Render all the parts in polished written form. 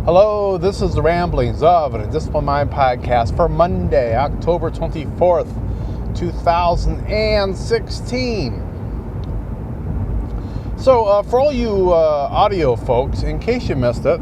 Hello, this is the Ramblings of an Indisciplined Mind podcast for Monday, October 24th, 2016. So, for all you audio folks, in case you missed it,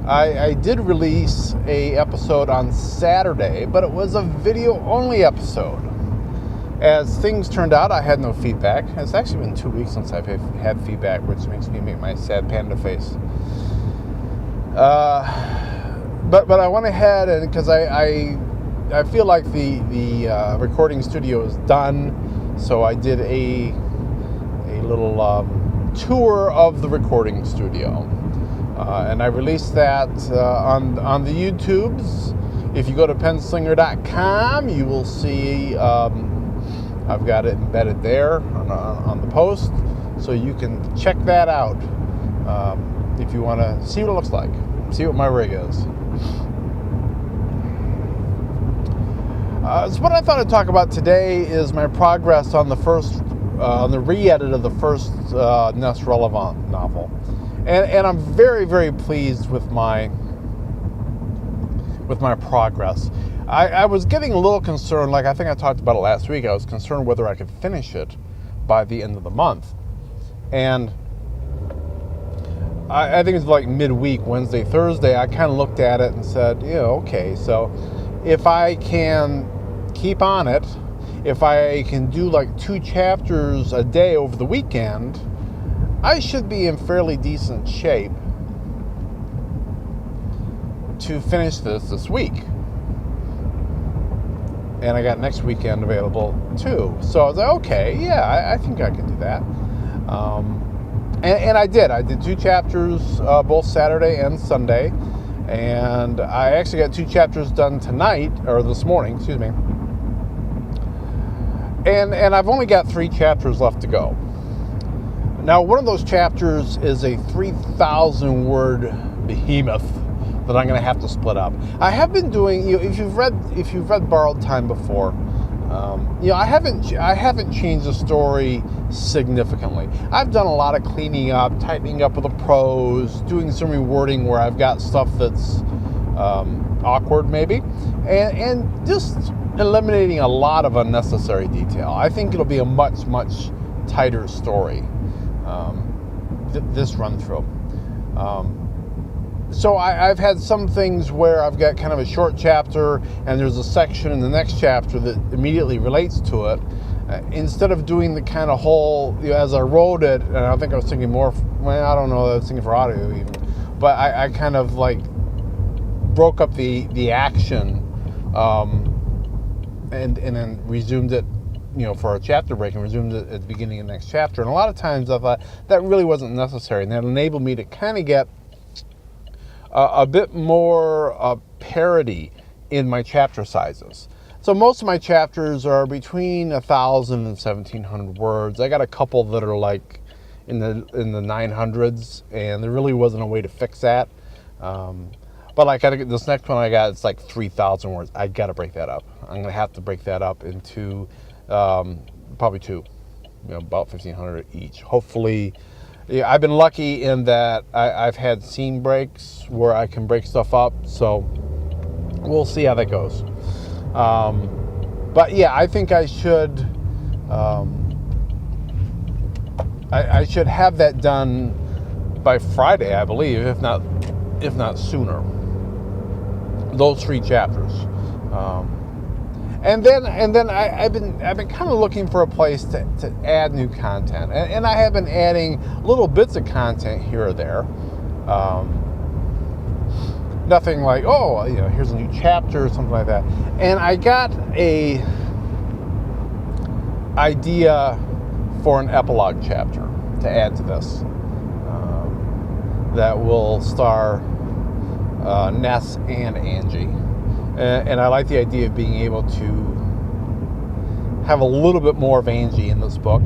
I did release a episode on Saturday, but it was a video-only episode. As things turned out, I had no feedback. It's actually been 2 weeks since I've had feedback, which makes me make my sad panda face. But I went ahead and because I feel like the recording studio is done, so I did a little tour of the recording studio, and I released that on the YouTubes. If you go to penslinger.com, you will see I've got it embedded there on the post, so you can check that out if you want to see what it looks like. See what my rig is. So what I thought I'd talk about today is my progress on the re-edit of the first Ness Relevant novel, and I'm very, very pleased with my progress. I was getting a little concerned, like I think I talked about it last week. I was concerned whether I could finish it by the end of the month, and I think it's like midweek, Wednesday, Thursday, I kind of looked at it and said, okay, so if I can keep on it, if I can do like 2 chapters a day over the weekend, I should be in fairly decent shape to finish this week. And I got next weekend available too. So I was like, okay, yeah, I think I can do that. And I did. I did 2 chapters both Saturday and Sunday. And I actually got 2 chapters done this morning, excuse me. And I've only got 3 chapters left to go. Now, one of those chapters is a 3,000 word behemoth that I'm going to have to split up. I have been doing, if you've read Borrowed Time before, I haven't changed the story significantly. I've done a lot of cleaning up, tightening up with the prose, doing some rewording where I've got stuff that's awkward maybe, and just eliminating a lot of unnecessary detail. I think it'll be a much, much tighter story, this run through. So I've had some things where I've got kind of a short chapter and there's a section in the next chapter that immediately relates to it. Instead of doing the kind of whole, as I wrote it, and I think I was thinking more, I don't know, I was thinking for audio even, but I kind of like broke up the action and then resumed it, for a chapter break, and resumed it at the beginning of the next chapter. And a lot of times I thought that really wasn't necessary, and that enabled me to kind of get a bit more parity in my chapter sizes. So most of my chapters are between 1,000 and 1,700 words. I got a couple that are like in the 900s, and there really wasn't a way to fix that. But like this next one I got, it's like 3,000 words. I got to break that up. I'm going to have to break that up into probably 2, about 1,500 each. Hopefully. Yeah, I've been lucky in that I've had scene breaks where I can break stuff up, so we'll see how that goes. But yeah, I think I should I should have that done by Friday, I believe, if not sooner. Those 3 chapters. And then I've been kind of looking for a place to add new content, and I have been adding little bits of content here or there. Nothing like, here's a new chapter or something like that. And I got a idea for an epilogue chapter to add to this that will star Ness and Angie. And I like the idea of being able to have a little bit more of Angie in this book.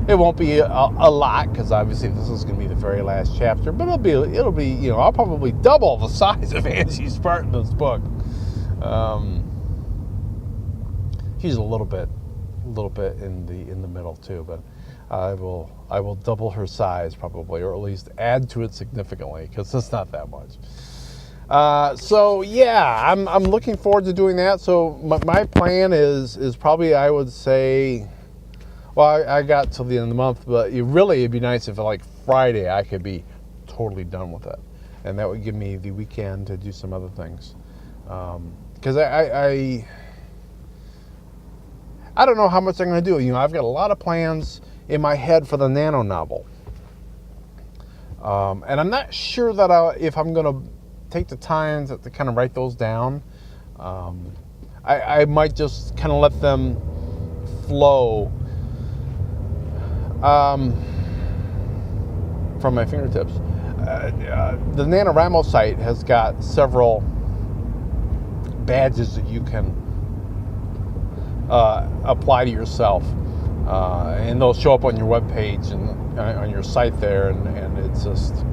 It won't be a lot, because obviously this is going to be the very last chapter, but it'll be I'll probably double the size of Angie's part in this book. She's a little bit in the middle too, but I will double her size probably, or at least add to it significantly, because it's not that much. So yeah, I'm looking forward to doing that. So my plan is probably, I would say, well, I got till the end of the month, but it'd be nice if like Friday I could be totally done with it, and that would give me the weekend to do some other things. Because I don't know how much I'm going to do. I've got a lot of plans in my head for the Nano novel, and I'm not sure that if I'm going to take the time to kind of write those down. I might just kind of let them flow from my fingertips. The NaNoWriMo site has got several badges that you can apply to yourself, and they'll show up on your webpage and on your site there, and it's just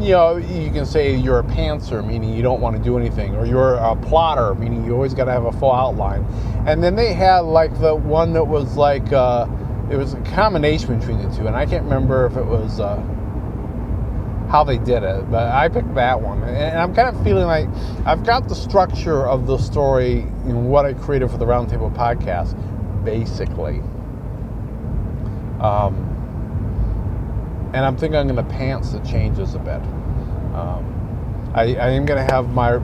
you can say you're a pantser, meaning you don't want to do anything, or you're a plotter, meaning you always got to have a full outline. And then they had like the one that was like it was a combination between the two, and I can't remember if it was how they did it, but I picked that one, and I'm kind of feeling like I've got the structure of the story, what I created for the Roundtable podcast, basically. And I'm thinking I'm going to pants the changes a bit. I am going to have my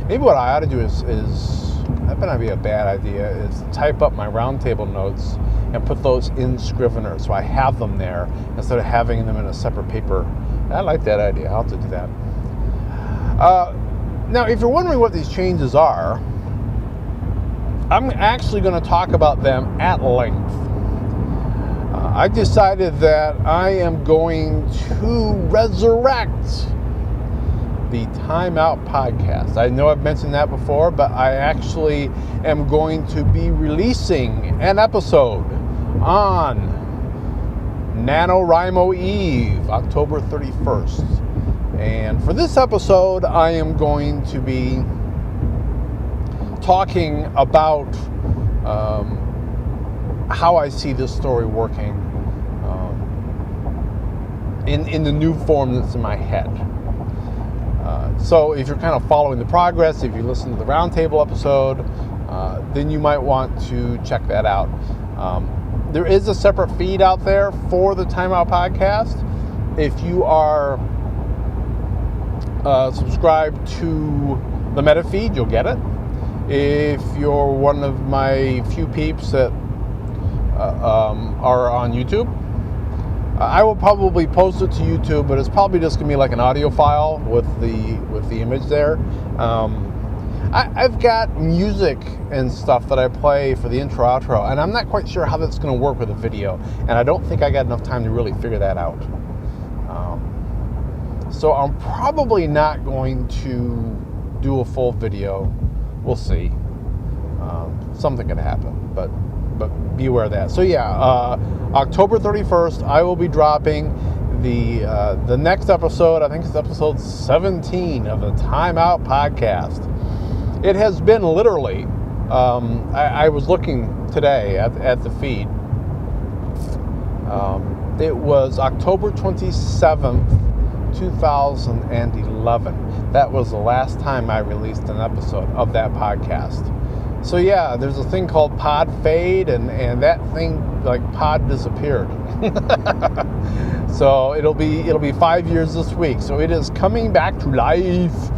maybe what I ought to do is that might not be a bad idea, is type up my Roundtable notes and put those in Scrivener, so I have them there instead of having them in a separate paper. I like that idea. I'll have to do that. Now, if you're wondering what these changes are, I'm actually going to talk about them at length. I decided that I am going to resurrect the Time Out podcast. I know I've mentioned that before, but I actually am going to be releasing an episode on NaNoWriMo Eve, October 31st. And for this episode, I am going to be talking about how I see this story working in the new form that's in my head. So if you're kind of following the progress, if you listen to the Roundtable episode, then you might want to check that out. There is a separate feed out there for the Time Out podcast. If you are subscribed to the meta feed, you'll get it. If you're one of my few peeps that are on YouTube, I will probably post it to YouTube, but it's probably just gonna be like an audio file with the image there. I've got music and stuff that I play for the intro outro, and I'm not quite sure how that's gonna work with a video, and I don't think I got enough time to really figure that out. So I'm probably not going to do a full video. We'll see. Something could happen, but be aware of that. So yeah, October 31st, I will be dropping the next episode. I think it's episode 17 of the Time Out podcast. It has been literally, I was looking today at the feed. It was October 27th, 2011. That was the last time I released an episode of that podcast. So yeah, there's a thing called pod fade, and that thing, like, pod disappeared. So it'll be 5 years this week. So it is coming back to life.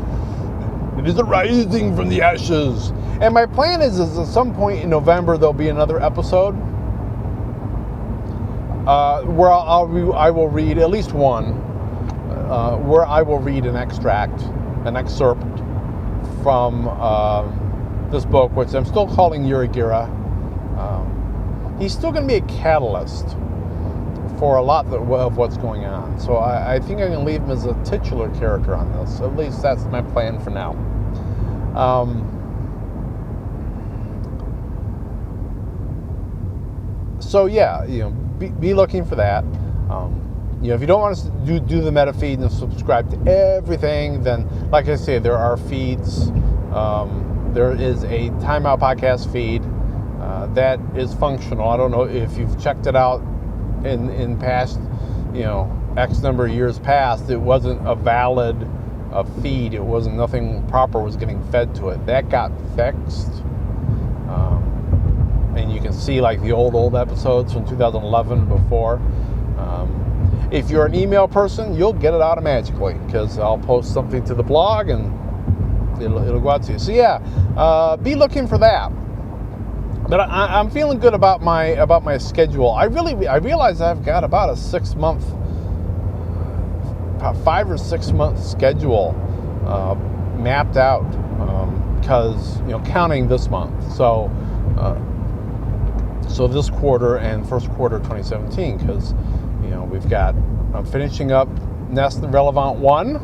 It is arising from the ashes. And my plan is at some point in November there'll be another episode where I will read at least one, where I will read an excerpt from this book, which I'm still calling Urigira. He's still going to be a catalyst for a lot of what's going on. So I think I can leave him as a titular character on this. At least that's my plan for now. So yeah, be looking for that. If you don't want to do the meta feed and subscribe to everything, then like I say, there are feeds. There is a Time Out podcast feed that is functional. I don't know if you've checked it out in past, X number of years past. It wasn't a valid feed. It wasn't, nothing proper was getting fed to it. That got fixed. And you can see like the old episodes from 2011 before. If you're an email person, you'll get it automatically because I'll post something to the blog and it'll go out to you. So yeah, be looking for that. But I'm feeling good about my schedule. I realize I've got about a 5 or 6 month schedule mapped out because counting this month. So this quarter and first quarter of 2017, because I'm finishing up Nest and Relevant 1.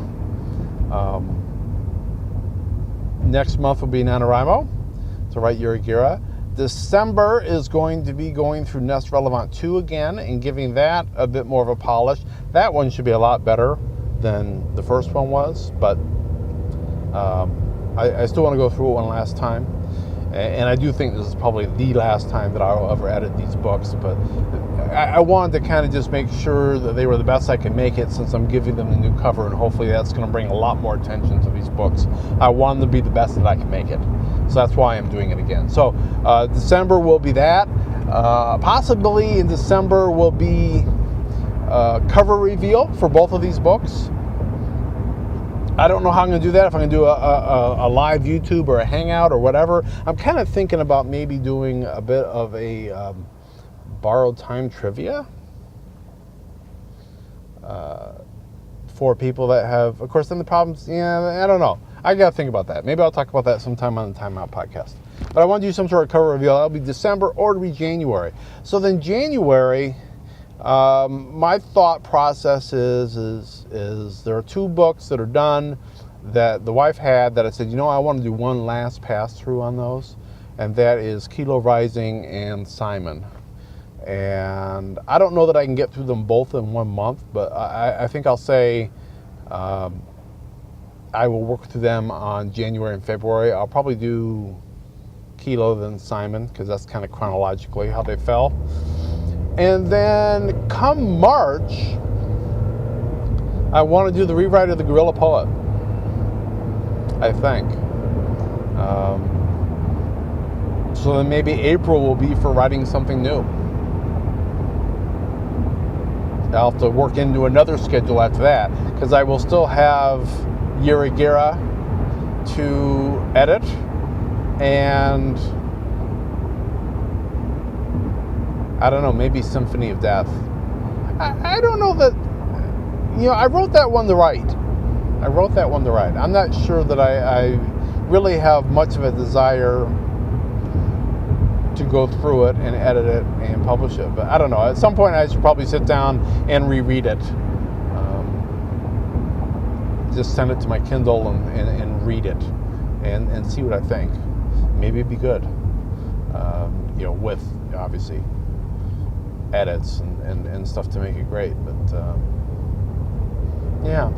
Next month will be NaNoWriMo to write Yurigira. December is going to be going through Nest Relevant 2 again and giving that a bit more of a polish. That one should be a lot better than the first one was, but I still want to go through it one last time. And I do think this is probably the last time that I'll ever edit these books, but I wanted to kind of just make sure that they were the best I can make it, since I'm giving them the new cover, and hopefully that's going to bring a lot more attention to these books. I want them to be the best that I can make it. So that's why I'm doing it again. So December will be that. Possibly in December will be cover reveal for both of these books. I don't know how I'm going to do that, if I'm going to do a live YouTube or a hangout or whatever. I'm kind of thinking about maybe doing a bit of a borrowed time trivia for people that have, of course, then the problems, I don't know. I got to think about that. Maybe I'll talk about that sometime on the Time Out podcast. But I want to do some sort of cover reveal. That'll be December or it'll be January. So then January, my thought process is there are 2 books that are done that the wife had that I said, I want to do one last pass through on those, and that is Kilo Rising and Simon. And I don't know that I can get through them both in 1 month, but I think I'll say I will work through them on January and February. I'll probably do Kilo, then Simon, because that's kind of chronologically how they fell. And then come March, I want to do the rewrite of the Gorilla Poet, I think. So then maybe April will be for writing something new. I'll have to work into another schedule after that, because I will still have Yurigira to edit, and I don't know, maybe Symphony of Death. I don't know that, I wrote that one to write. I'm not sure that I really have much of a desire to go through it and edit it and publish it. But I don't know, at some point I should probably sit down and reread it. Just send it to my Kindle and read it and see what I think. Maybe it'd be good. With, obviously, edits and stuff to make it great, but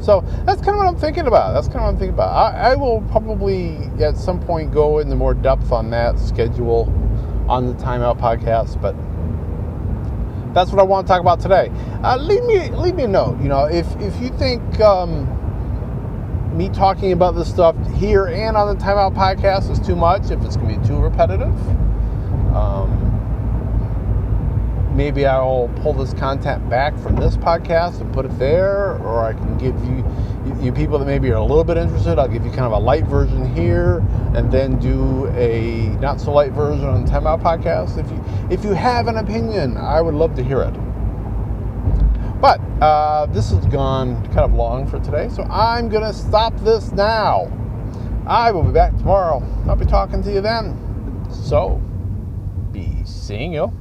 so that's kind of what I'm thinking about. I will probably at some point go into more depth on that schedule on the Time Out podcast, but that's what I want to talk about today. Leave me a note. If you think me talking about this stuff here and on the Time Out podcast is too much, if it's going to be too repetitive, maybe I'll pull this content back from this podcast and put it there, or I can give you people that maybe are a little bit interested, I'll give you kind of a light version here and then do a not so light version on the Time Out podcast. If you have an opinion, I would love to hear it. But this has gone kind of long for today, so I'm going to stop this now. I will be back tomorrow. I'll be talking to you then. So, be seeing you.